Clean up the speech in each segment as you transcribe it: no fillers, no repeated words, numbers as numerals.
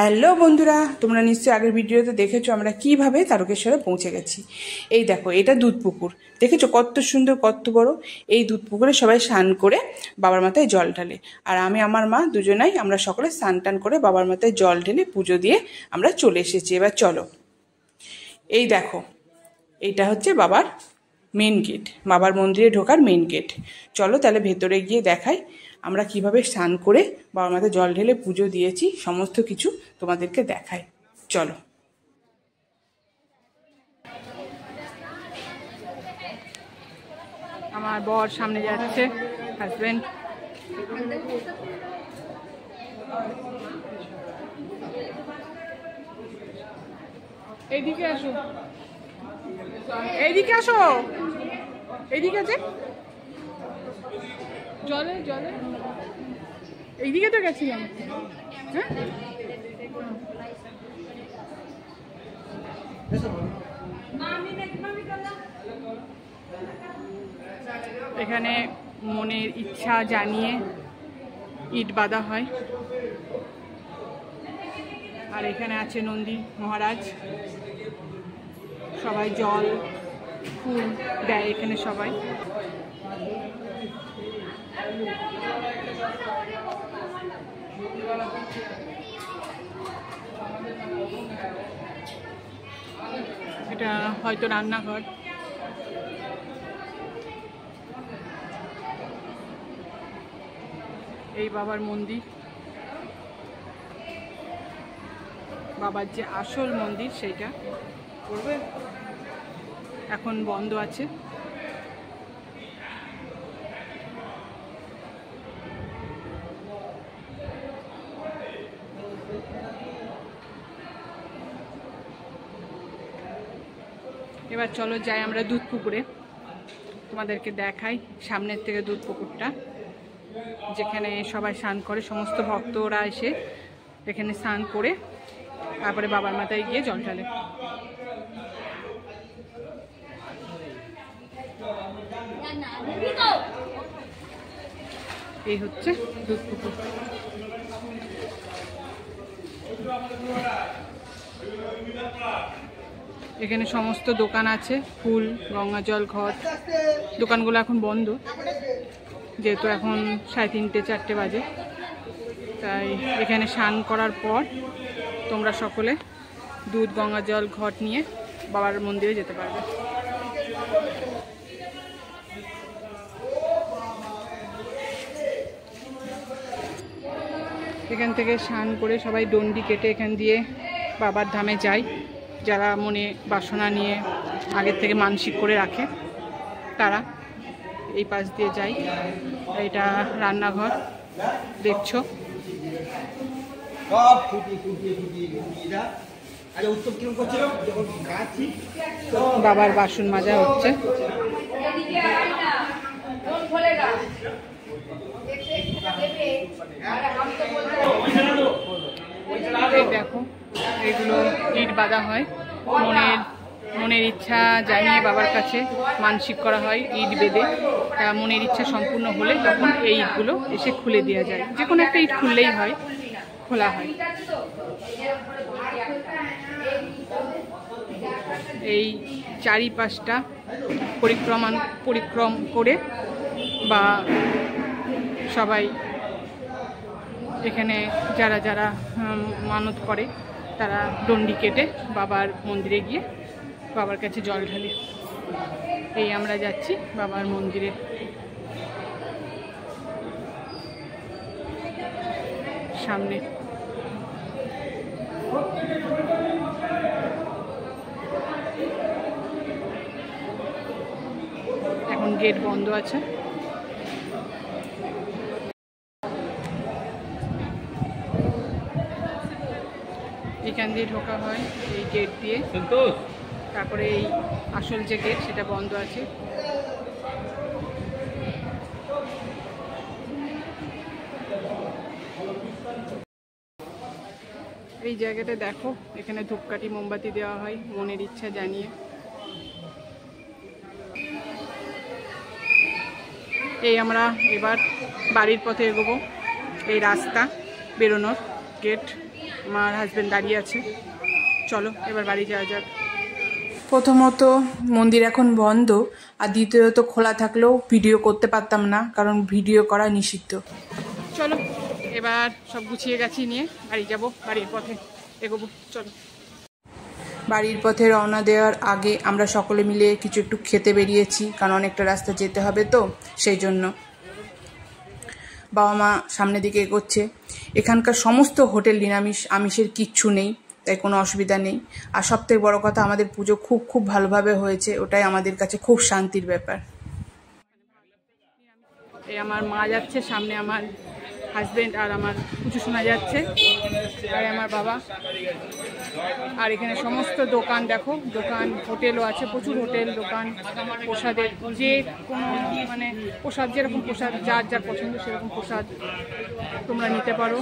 Hello বন্ধুরা, তোমরা নিশ্চয়ই আগের ভিডিওতে দেখেছো আমরা কিভাবে তারকেশ্বরে পৌঁছে গেছি। এই দেখো, এটা দুধ পুকুর, দেখেছো কত সুন্দর, কত বড়। এই দুধ পুকুরে সবাই স্নান করে বাবার মাথায় জল ঢালে, আর আমি আমার মা দুজনাই আমরা সকলে স্নান টান করে বাবার মাথায় জল ঢেলে পুজো দিয়ে আমরা চলে এসেছি। এবার চলো, এই দেখো, এইটা হচ্ছে বাবার মেন গেট, বাবার মন্দিরে ঢোকার মেন গেট। চলো তাহলে ভেতরে গিয়ে দেখাই আমরা কিভাবে স্নান করে বাবার মাথায় জল ঢেলে পুজো দিয়েছি, সমস্ত কিছু তোমাদেরকে দেখাই। চলো। আমার বর সামনে যাচ্ছে, হাজবেন্ড। এইদিকে আসো, এইদিকে আসো, এইদিকে আছে জলে জলে, এইদিকে তো গেছি আমি। হ্যাঁ, এখানে মনের ইচ্ছা জানিয়ে ইট বাঁধা হয়। আর এখানে আছে নন্দী মহারাজ, সবাই জল ফুল দেয় এখানে সবাই। এটা হয়তো রান্নাঘর। এই বাবার মন্দির, বাবার যে আসল মন্দির সেইটা করবে, এখন বন্ধ আছে। এবার চলো যাই আমরা দুধ পুকুরে, তোমাদেরকে দেখাই সামনের থেকে দুধ পুকুরটা, যেখানে সবাই স্নান করে, সমস্ত ভক্তরা এসে এখানে স্নান করে তারপরে বাবার মাথায় গিয়ে জল ঢালে। এই হচ্ছে দুধ পুকুর। এখানে সমস্ত দোকান আছে, ফুল, গঙ্গা জল, ঘট। দোকানগুলো এখন বন্ধ, যেহেতু এখন 3:30 4 বাজে। তাই এখানে স্নান করার পর তোমরা সকলে দুধ, গঙ্গা জল, ঘট নিয়ে বাবার মন্দিরে যেতে পারবে। এখান থেকে স্নান করে সবাই ডন্ডি কেটে এখান দিয়ে বাবার ধামে যায়। যারা মনে বাসনা নিয়ে আগের থেকে মানসিক করে রাখে তারা এই পাশ দিয়ে যায়। এটা রান্নাঘর দেখছো, বাবার বাসন মাজা হচ্ছে। এই দেখো, এগুলো ইট বাঁধা হয়, মনের ইচ্ছা জানিয়ে বাবার কাছে মানসিক করা হয় ইট বেঁধে। মনের ইচ্ছা সম্পূর্ণ হলে তখন এই ইটগুলো এসে খুলে দেওয়া যায়, যে কোনো একটা ইট খুললেই হয়, খোলা হয়। এই চারিপাশটা পরিক্রম করে বা সবাই এখানে যারা যারা মানত করে তারা ডন্ডি কেটে বাবার মন্দিরে গিয়ে বাবার কাছে জল ঢালে। এই আমরা যাচ্ছি বাবার মন্দিরে। সামনে এখন গেট বন্ধ আছে। এখান দিয়ে ঢোকা হয় এই গেট দিয়ে, তারপরে এই আসল যে গেট সেটা বন্ধ আছে। এই জায়গাটা দেখো, এখানে ধূপকাঠি মোমবাতি দেওয়া হয় মনের ইচ্ছা জানিয়ে। এই আমরা এবার বাড়ির পথে এগোবো। এই রাস্তা বেরোনোর গেট। আমার হাজব্যান্ড দাঁড়িয়ে আছে। চলো এবার বাড়ি যাওয়া যাক। প্রথমত মন্দির এখন বন্ধ, আর দ্বিতীয়ত খোলা থাকলেও ভিডিও করতে পারতাম না, কারণ ভিডিও করা নিষিদ্ধ। চলো এবার সব গুছিয়ে গেছি নিয়ে বাড়ি যাব, বাড়ির পথে এগোবো। চলো। বাড়ির পথে রওনা দেওয়ার আগে আমরা সকলে মিলে কিছু একটু খেতে বেরিয়েছি, কারণ অনেকটা রাস্তা যেতে হবে তো সেই জন্য। বাবা মা সামনের দিকে এগোচ্ছে। এখানকার সমস্ত হোটেল নিরামিষ, আমিষের কিচ্ছু নেই, তাই কোনো অসুবিধা নেই। আর সবথেকে বড় কথা, আমাদের পুজো খুব খুব ভালোভাবে হয়েছে, ওটাই আমাদের কাছে খুব শান্তির ব্যাপার। এই আমার মা যাচ্ছে সামনে, আমার হাজব্যান্ড আর আমার পুজো শোনা যাচ্ছে, আর আমার বাবা। আর এখানে সমস্ত দোকান দেখো, দোকান হোটেলও আছে, প্রচুর হোটেল দোকান, প্রসাদের যে কোনো মানে প্রসাদ, যেরকম প্রসাদ যার যার পছন্দ সেরকম প্রসাদ তোমরা নিতে পারো।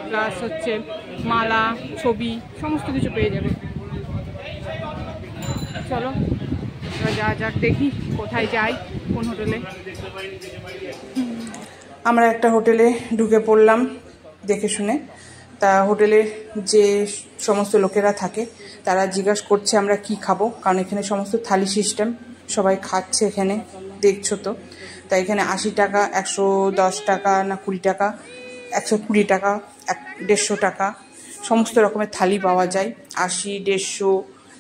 প্লাস হচ্ছে মালা, ছবি, সমস্ত কিছু পেয়ে যাবে। চলো এবার যা যাক, দেখি কোথায় যাই, কোন হোটেলে। আমরা একটা হোটেলে ঢুকে পড়লাম দেখে শুনে। তা হোটেলে যে সমস্ত লোকেরা থাকে তারা জিজ্ঞাসা করছে আমরা কি খাবো, কারণ এখানে সমস্ত থালি সিস্টেম, সবাই খাচ্ছে এখানে, দেখছো তো। তাই এখানে 80 টাকা, 110 টাকা না 20 টাকা, 120 টাকা, 150 টাকা সমস্ত রকমের থালি পাওয়া যায়। 80, 150,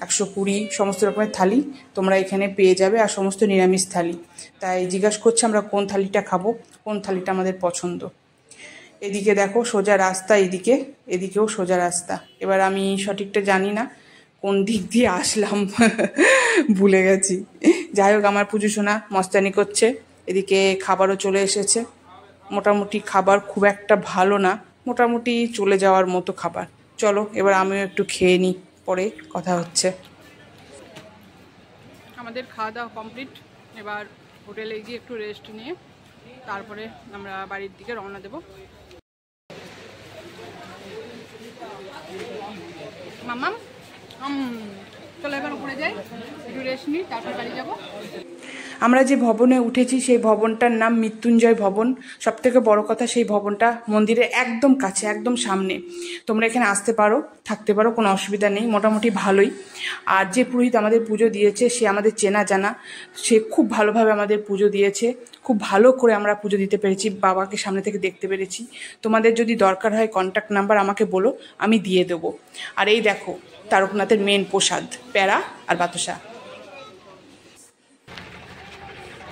120 সমস্ত রকমের থালি তোমরা এখানে পেয়ে যাবে, আর সমস্ত নিরামিষ থালি। তাই জিজ্ঞাসা করছে আমরা কোন থালিটা খাবো, কোন থালিটা আমাদের পছন্দ। এদিকে দেখো সোজা রাস্তা, এদিকেও সোজা রাস্তা। এবার আমি সঠিকটা জানি না কোন দিক দিয়ে আসলাম, ভুলে গেছি। যাই হোক, আমার পুজো সোনা মস্তানি করছে। এদিকে খাবারও চলে এসেছে। মোটামুটি খাবার খুব একটা ভালো না, মোটামুটি চলে যাওয়ার মতো খাবার। চলো এবার আমিও একটু খেয়ে নিই, পরে কথা হচ্ছে। আমাদের খাওয়া দাওয়া কমপ্লিট। এবার হোটেলে গিয়ে একটু রেস্ট নিয়ে তারপরে আমরা বাড়ির দিকে রওনা দেব। মামাম চলো এবার উপরে যাই, একটু রেস্ট নিই, তারপর বাড়ি যাবো। আমরা যে ভবনে উঠেছি সেই ভবনটার নাম মৃত্যুঞ্জয় ভবন। সবথেকে বড় কথা, সেই ভবনটা মন্দিরের একদম কাছে, একদম সামনে। তোমরা এখানে আসতে পারো, থাকতে পারো, কোনো অসুবিধা নেই, মোটামুটি ভালোই। আর যে পুরোহিত আমাদের পুজো দিয়েছে সে আমাদের চেনা জানা, সে খুব ভালোভাবে আমাদের পুজো দিয়েছে, খুব ভালো করে আমরা পুজো দিতে পেরেছি, বাবাকে সামনে থেকে দেখতে পেরেছি। তোমাদের যদি দরকার হয় কন্ট্যাক্ট নাম্বার আমাকে বলো, আমি দিয়ে দেবো। আর এই দেখো তারকনাথের মেন প্রসাদ, প্যারা আর বাতাসা।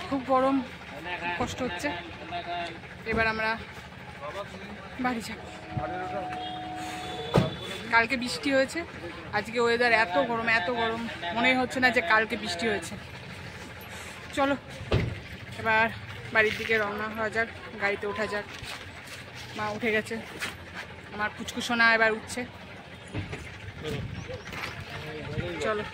খুব গরম, কষ্ট হচ্ছে। এবার আমরা বাড়ি যাব। কালকে বৃষ্টি হয়েছে, আজকে ওয়েদার এত গরম, এত গরম, মনে হচ্ছে না যে কালকে বৃষ্টি হয়েছে। চলো এবার বাড়ির দিকে রওনা হওয়া যাক, গাড়িতে ওঠা যাক। মা উঠে গেছে, আমার পুচকু সোনা এবার উঠছে। চলো।